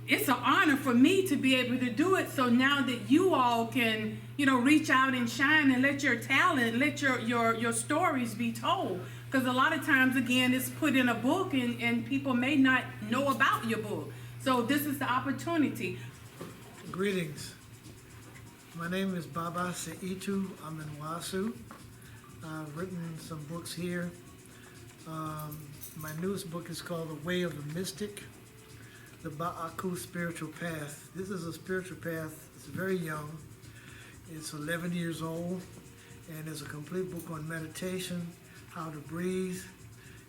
it's an honor for me to be able to do it. So now that you all can, reach out and shine and let your talent, let your stories be told. Because a lot of times, again, it's put in a book and people may not know about your book. So this is the opportunity. Greetings. My name is Baba Seitu. I'm in Wasu. I've written some books here. My newest book is called The Way of the Mystic, the Ba'aku Spiritual Path. This is a spiritual path. It's very young. It's 11 years old, and it's a complete book on meditation, how to breathe.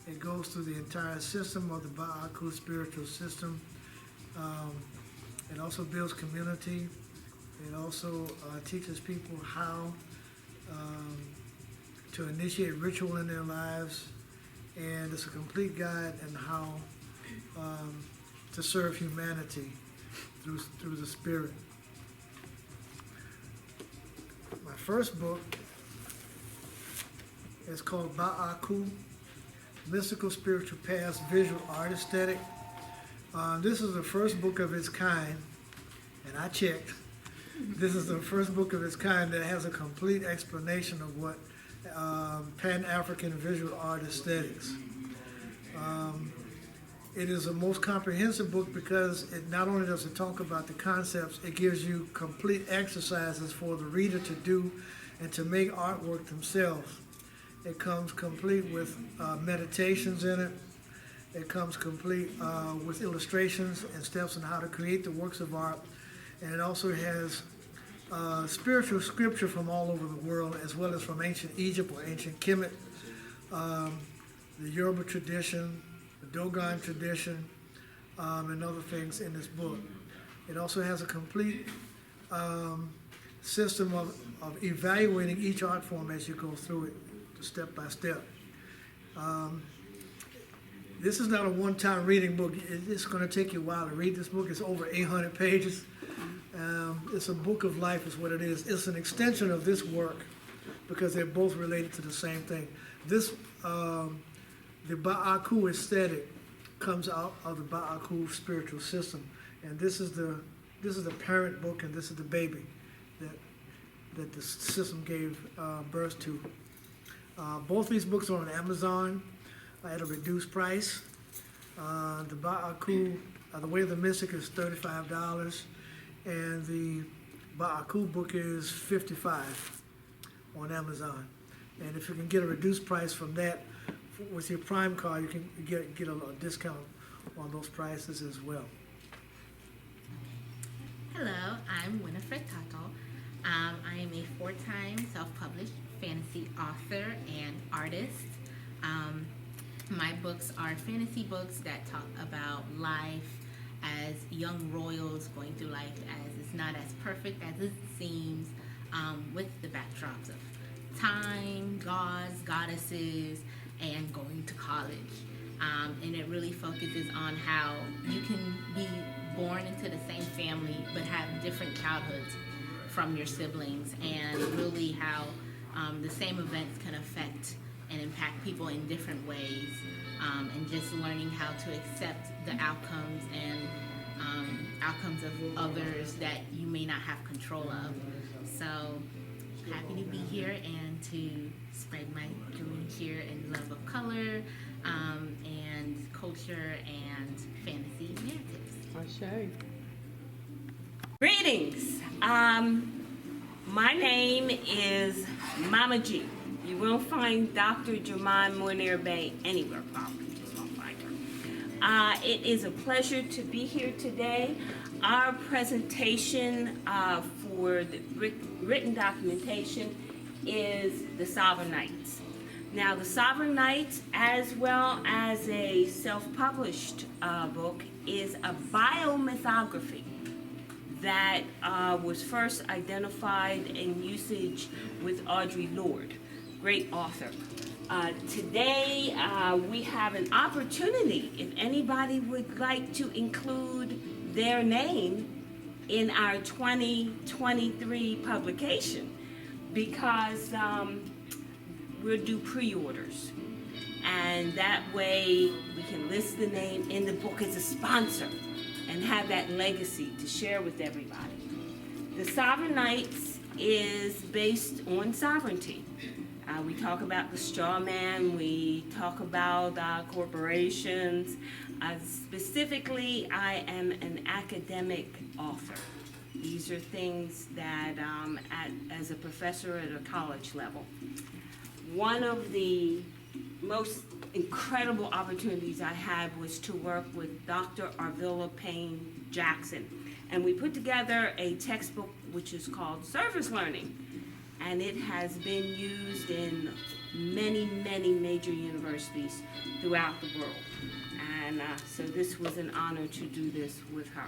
It goes through the entire system of the Ba'aku spiritual system. It also builds community. It also teaches people how to initiate ritual in their lives, and it's a complete guide on how to serve humanity through the spirit. My first book is called Ba'aku, Mystical Spiritual Paths, Visual Art Aesthetic. This is the first book of its kind, and I checked. This is the first book of its kind that has a complete explanation of what Pan-African visual art aesthetics. It is the most comprehensive book because it not only does it talk about the concepts, it gives you complete exercises for the reader to do and to make artwork themselves. It comes complete with meditations in it. It comes complete with illustrations and steps on how to create the works of art. And it also has spiritual scripture from all over the world, as well as from ancient Egypt or ancient Kemet, the Yoruba tradition, the Dogon tradition, and other things in this book. It also has a complete system of evaluating each art form as you go through it, step by step. This is not a one-time reading book. It's going to take you a while to read this book. It's over 800 pages. It's a book of life is what it is. It's an extension of this work because they're both related to the same thing. This, the Ba'aku aesthetic comes out of the Ba'aku spiritual system. And this is the parent book, and this is the baby that the system gave birth to. Both these books are on Amazon at a reduced price. The Ba'aku, The Way of the Mystic is $35, and the Ba'aku book is $55 on Amazon. And if you can get a reduced price from that with your Prime card, you can get a discount on those prices as well. Hello, I'm Winifred Tato. I am a 4-time self-published fantasy author and artist. My books are fantasy books that talk about life as young royals going through life as it's not as perfect as it seems, with the backdrops of time, gods, goddesses, and going to college. And it really focuses on how you can be born into the same family but have different childhoods from your siblings, and really how the same events can affect and impact people in different ways, and just learning how to accept the outcomes and outcomes of others that you may not have control of. So happy to be here and to spread my dream here in love of color, and culture and fantasy narratives. Ashe. Greetings. My name is Mama G. You won't find Dr. Jemima Munir Bay anywhere, probably. You just won't find her. It is a pleasure to be here today. Our presentation for the written documentation is The Sovereign Knights. Now, The Sovereign Knights, as well as a self-published book, is a biomythography that was first identified in usage with Audre Lorde, great author. Today we have an opportunity, if anybody would like to include their name in our 2023 publication, because we'll do pre-orders, and that way we can list the name in the book as a sponsor and have that legacy to share with everybody. The Sovereign Knights is based on sovereignty. We talk about the straw man, we talk about corporations. Specifically, I am an academic author. These are things that, as a professor at a college level. One of the most incredible opportunities I had was to work with Dr. Arvilla Payne Jackson. And we put together a textbook which is called Service Learning. And it has been used in many, many major universities throughout the world. And so this was an honor to do this with her.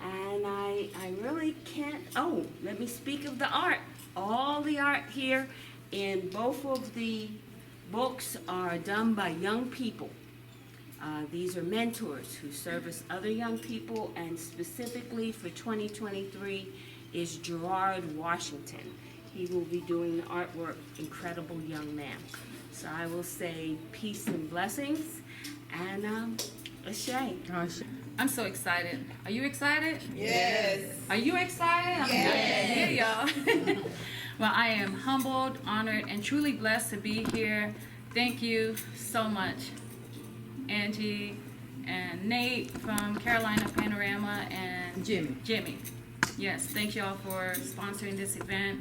And I really can't, let me speak of the art. All the art here in both of the books are done by young people. These are mentors who service other young people, and specifically for 2023 is Gerard Washington. He will be doing the artwork, incredible young man. So I will say peace and blessings, and Ashe. I'm so excited. Are you excited? Yes. Are you excited? Yes. Yeah, y'all. Well, I am humbled, honored, and truly blessed to be here. Thank you so much, Angie and Nate from Carolina Panorama and Jimmy. Yes, thank y'all for sponsoring this event.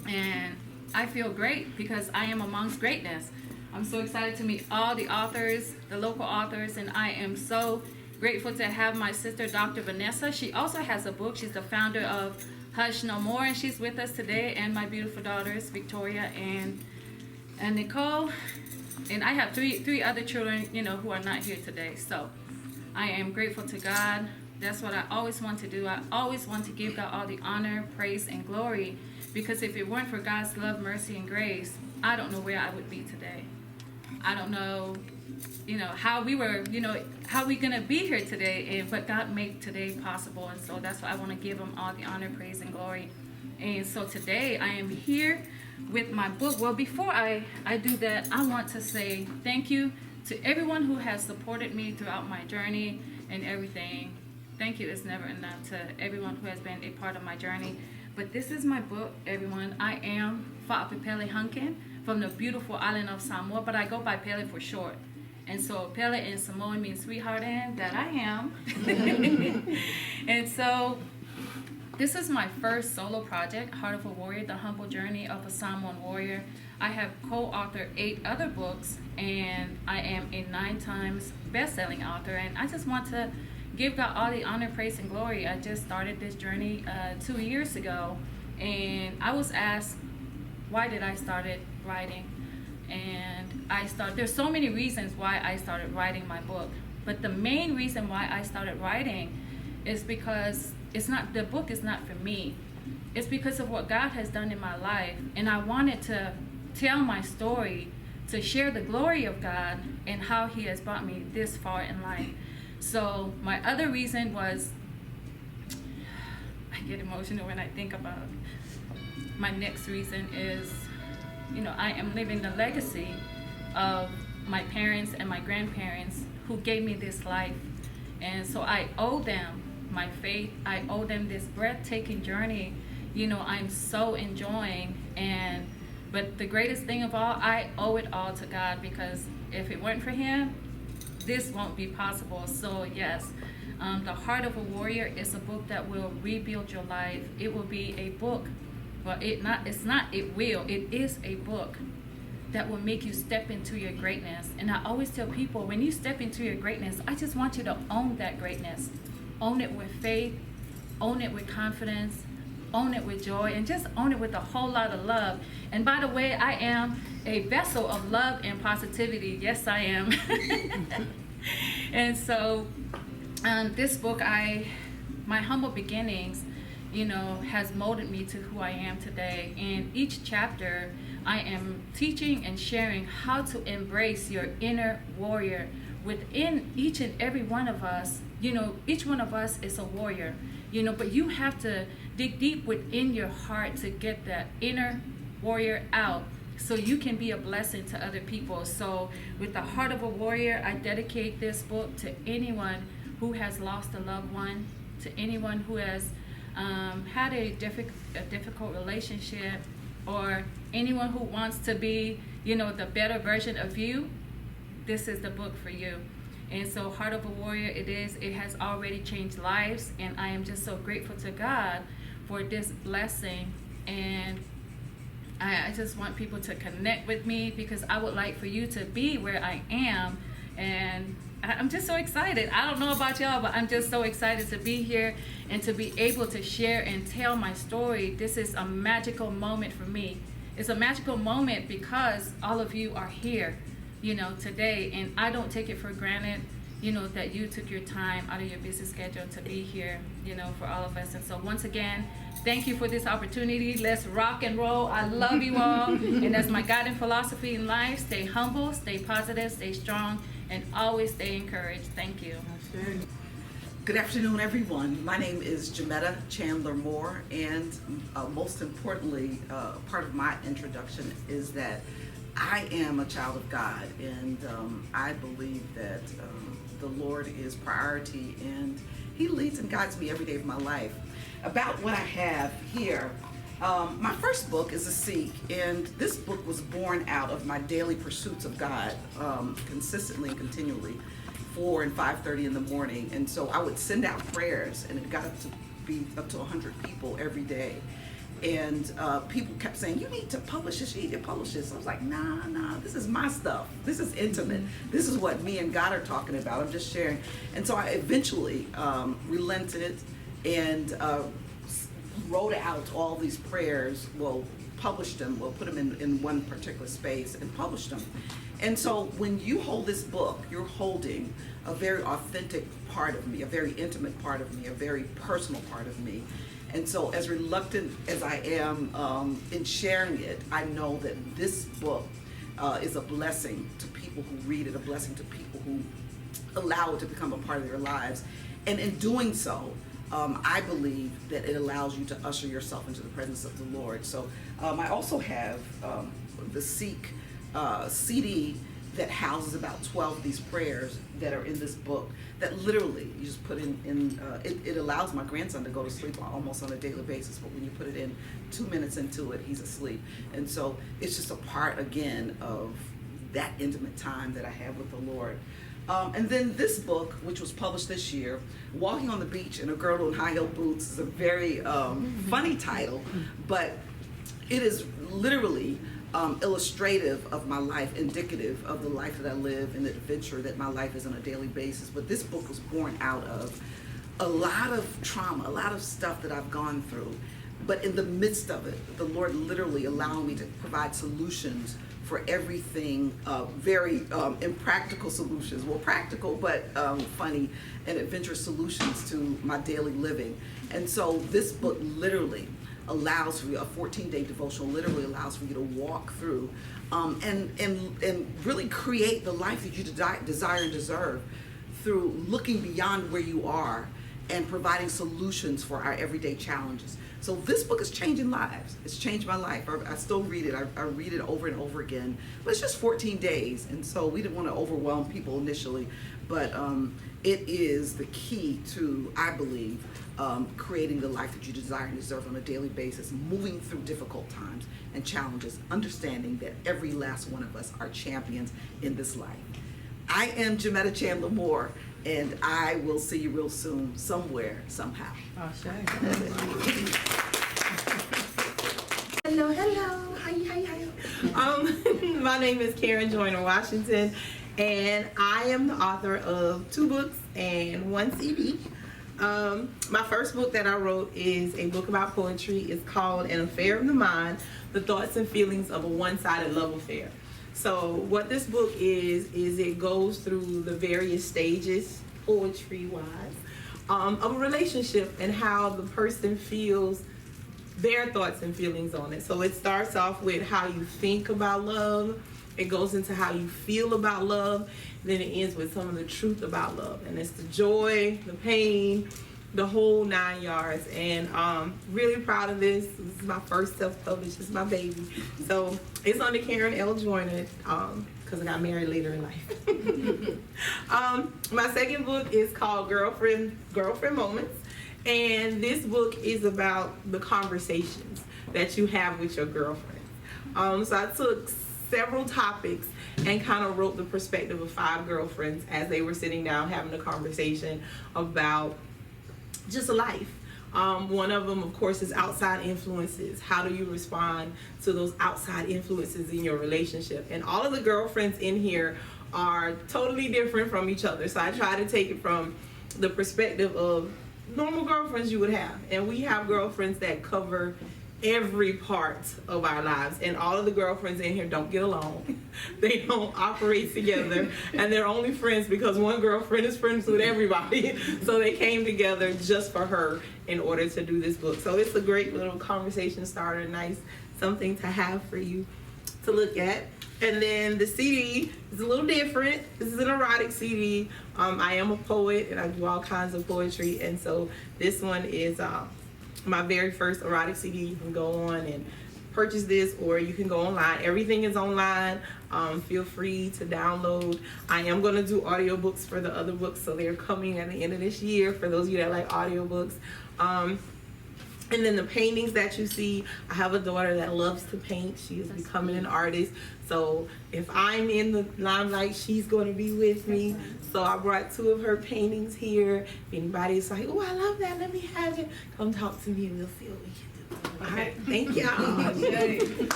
And I feel great because I am amongst greatness. I'm so excited to meet all the authors, the local authors, and I am so grateful to have my sister, Dr. Vanessa. She also has a book. She's the founder of Hush No More, and she's with us today, and my beautiful daughters, Victoria and Nicole. And I have three other children, who are not here today. So I am grateful to God. That's what I always want to do. I always want to give God all the honor, praise, and glory, because if it weren't for God's love, mercy, and grace, I don't know where I would be today. I don't know, how we were, how we gonna be here today, but God made today possible, and so that's why I want to give Him all the honor, praise, and glory. And so today I am here with my book. Well, before I do that, I want to say thank you to everyone who has supported me throughout my journey and everything. Thank you is never enough to everyone who has been a part of my journey. But this is my book, everyone. I am Fa'apipele Hunkin from the beautiful island of Samoa, but I go by Pele for short. And so Pele in Samoan means sweetheart, and that I am. And so this is my first solo project, Heart of a Warrior, The Humble Journey of a Samoan Warrior. I have co-authored 8 other books, and I am a 9 times best-selling author. And I just want to give God all the honor, praise, and glory. I just started this journey 2 years ago, and I was asked, why did I started writing? And there's so many reasons why I started writing my book, but the main reason why I started writing is because the book is not for me. It's because of what God has done in my life, and I wanted to tell my story, to share the glory of God and how He has brought me this far in life. So my other reason was, I get emotional when I think about it. My next reason is, I am living the legacy of my parents and my grandparents who gave me this life. And so I owe them my faith. I owe them this breathtaking journey, I'm so enjoying. But the greatest thing of all, I owe it all to God, because if it weren't for Him, this won't be possible. So yes, The Heart of a Warrior is a book that will rebuild your life. It will be a book, but it is a book that will make you step into your greatness. And I always tell people, when you step into your greatness, I just want you to own that greatness. Own it with faith, own it with confidence, own it with joy, and just own it with a whole lot of love. And by the way, I am a vessel of love and positivity. Yes, I am. And so this book, my humble beginnings, has molded me to who I am today. In each chapter, I am teaching and sharing how to embrace your inner warrior within each and every one of us. Each one of us is a warrior, but you have to dig deep within your heart to get that inner warrior out, so you can be a blessing to other people. So with The Heart of a Warrior, I dedicate this book to anyone who has lost a loved one, to anyone who has had a difficult relationship, or anyone who wants to be, the better version of you, this is the book for you. And so Heart of a Warrior, it has already changed lives, and I am just so grateful to God for this blessing. And I just want people to connect with me, because I would like for you to be where I am. And I'm just so excited. I don't know about y'all, but I'm just so excited to be here and to be able to share and tell my story. This is a magical moment for me. It's a magical moment because all of you are here, today. And I don't take it for granted, that you took your time out of your busy schedule to be here, for all of us. And so once again, thank you for this opportunity. Let's rock and roll. I love you all. And that's my guiding philosophy in life. Stay humble, stay positive, stay strong, and always stay encouraged. Thank you. Good afternoon, everyone. My name is Jametta Chandler Moore, and most importantly, part of my introduction is that I am a child of God, and I believe that the Lord is priority, and He leads and guides me every day of my life. About what I have here, my first book is A Seek, and this book was born out of my daily pursuits of God, consistently and continually, 4 and 5:30 in the morning. And so I would send out prayers, and it got up to be up to 100 people every day. And people kept saying, you need to publish this, you need to publish this. I was like, nah, this is my stuff. This is intimate. This is what me and God are talking about. I'm just sharing. And so I eventually relented and wrote out all these prayers, published them, put them in one particular space and published them. And so when you hold this book, you're holding a very authentic part of me, a very intimate part of me, a very personal part of me. And so as reluctant as I am in sharing it, I know that this book is a blessing to people who read it, a blessing to people who allow it to become a part of their lives. And in doing so, I believe that it allows you to usher yourself into the presence of the Lord. So I also have the Seek CD that houses about 12 of these prayers that are in this book that literally you just put it allows my grandson to go to sleep almost on a daily basis, but when you put it in 2 minutes into it, he's asleep. And so it's just a part again of that intimate time that I have with the Lord. And then this book, which was published this year, Walking on the Beach and a Girl in High Heel Boots, is a very funny title, but it is literally illustrative of my life, indicative of the life that I live and the adventure that my life is on a daily basis. But this book was born out of a lot of trauma, a lot of stuff that I've gone through. But in the midst of it, the Lord literally allowed me to provide solutions for everything, very impractical solutions. Well, practical, but funny and adventurous solutions to my daily living. And so this book literally allows for you, a 14-day devotional literally allows for you to walk through and really create the life that you desire and deserve through looking beyond where you are and providing solutions for our everyday challenges. So this book is changing lives. It's changed my life. I still read it. I read it over and over again. But it's just 14 days, and so we didn't want to overwhelm people initially. But it is the key to, I believe, creating the life that you desire and deserve on a daily basis, moving through difficult times and challenges, understanding that every last one of us are champions in this life. I am Jametta Chandler Moore, and I will see you real soon, somewhere, somehow. Hello. Hi. My name is Karen Joyner Washington, and I am the author of 2 books and 1 CD. My first book that I wrote is a book about poetry. It's called An Affair of the Mind, The Thoughts and Feelings of a One-Sided Love Affair. So what this book is it goes through the various stages, poetry-wise, of a relationship and how the person feels their thoughts and feelings on it. So it starts off with how you think about love. It goes into how you feel about love. Then it ends with some of the truth about love. And it's the joy, the pain, the whole 9 yards. And really proud of this. This is my first self-published. This is my baby. So it's under Karen L. Joyner because I got married later in life. My second book is called Girlfriend Moments. And this book is about the conversations that you have with your girlfriend. So I took several topics and kind of wrote the perspective of 5 girlfriends as they were sitting down having a conversation about just life. One of them, of course, is outside influences. How do you respond to those outside influences in your relationship? And all of the girlfriends in here are totally different from each other. So I try to take it from the perspective of normal girlfriends you would have. And we have girlfriends that cover every part of our lives, and all of the girlfriends in here don't get along. They don't operate together, and they're only friends because one girlfriend is friends with everybody. So they came together just for her in order to do this book. So it's a great little conversation starter, nice something to have for you to look at. And then the CD is a little different. This is an erotic CD. I am a poet and I do all kinds of poetry, and so this one is my very first erotic CD. You can go on and purchase this, or you can go online. Everything is online. Feel free to download. I am going to do audiobooks for the other books, so they're coming at the end of this year for those of you that like audiobooks. And then the paintings that you see, I have a daughter that loves to paint. She is becoming an artist. So if I'm in the limelight, she's going to be with me. So I brought 2 of her paintings here. If anybody's like, oh, I love that, let me have it, come talk to me and we'll see what we can do. All right, thank y'all.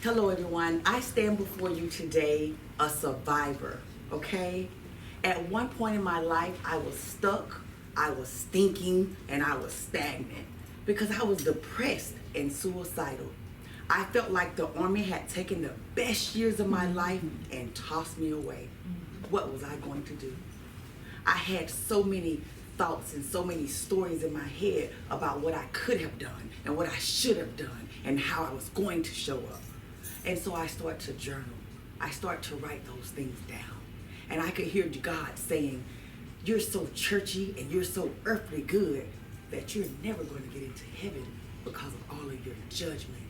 Hello everyone, I stand before you today a survivor, okay? At one point in my life, I was stuck, I was stinking, and I was stagnant because I was depressed and suicidal. I felt like the Army had taken the best years of my life and tossed me away. What was I going to do? I had so many thoughts and so many stories in my head about what I could have done and what I should have done and how I was going to show up. And so I started to journal. I started to write those things down. And I could hear God saying, you're so churchy and you're so earthly good that you're never going to get into heaven because of all of your judgment.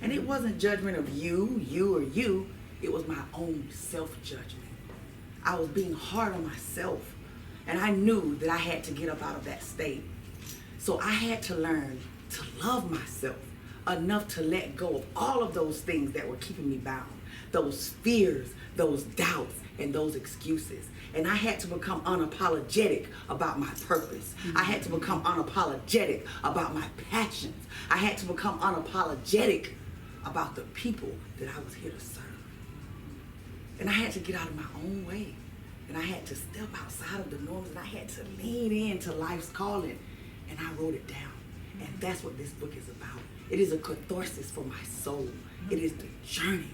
And it wasn't judgment of you or you. It was my own self-judgment. I was being hard on myself. And I knew that I had to get up out of that state. So I had to learn to love myself enough to let go of all of those things that were keeping me bound. Those fears, those doubts, and those excuses. And I had to become unapologetic about my purpose. I had to become unapologetic about my passions. I had to become unapologetic about the people that I was here to serve. And I had to get out of my own way. And I had to step outside of the norms, and I had to lean into life's calling. And I wrote it down. And that's what this book is about. It is a catharsis for my soul. It is the journey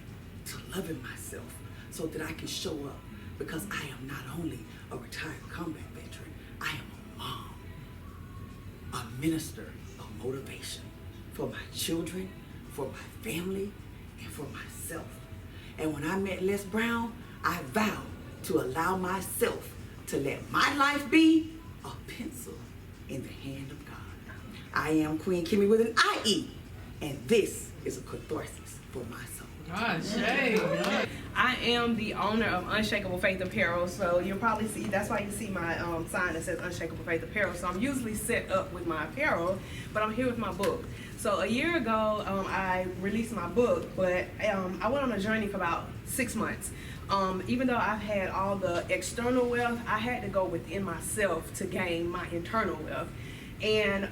to loving myself so that I can show up, because I am not only a retired combat veteran, I am a mom, a minister of motivation for my children, for my family, and for myself. And when I met Les Brown, I vowed to allow myself to let my life be a pencil in the hand of God. I am Queen Kimmy with an IE, and this is a catharsis for my soul. I am the owner of Unshakable Faith Apparel, so you'll probably see, that's why you see my sign that says Unshakable Faith Apparel. So I'm usually set up with my apparel, but I'm here with my book. So a year ago, I released my book, but I went on a journey for about 6 months. Even though I've had all the external wealth, I had to go within myself to gain my internal wealth. And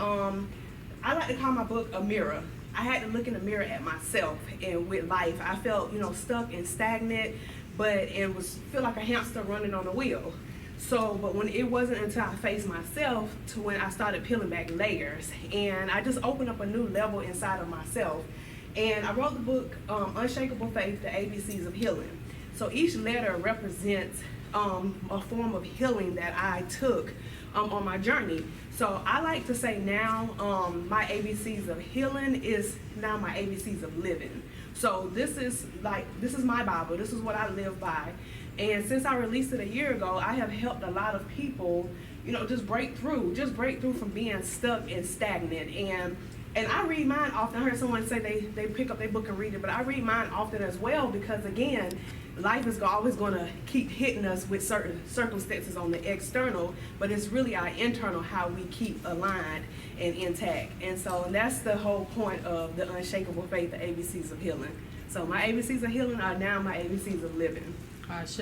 I like to call my book a mirror. I had to look in the mirror at myself and with life. I felt, stuck and stagnant, but it feel like a hamster running on a wheel. So, but when it wasn't until I faced myself to when I started peeling back layers, and I just opened up a new level inside of myself. And I wrote the book, Unshakable Faith, the ABCs of Healing. So each letter represents a form of healing that I took on my journey. So I like to say now my ABCs of healing is now my ABCs of living. So this is my Bible. This is what I live by. And since I released it a year ago, I have helped a lot of people just break through from being stuck and stagnant. And I read mine often. I heard someone say they pick up their book and read it, but I read mine often as well, because again, life is always going to keep hitting us with certain circumstances on the external, but it's really our internal, how we keep aligned and intact. And so that's the whole point of the Unshakable Faith, the ABCs of Healing. So my ABCs of Healing are now my ABCs of Living. Ashe.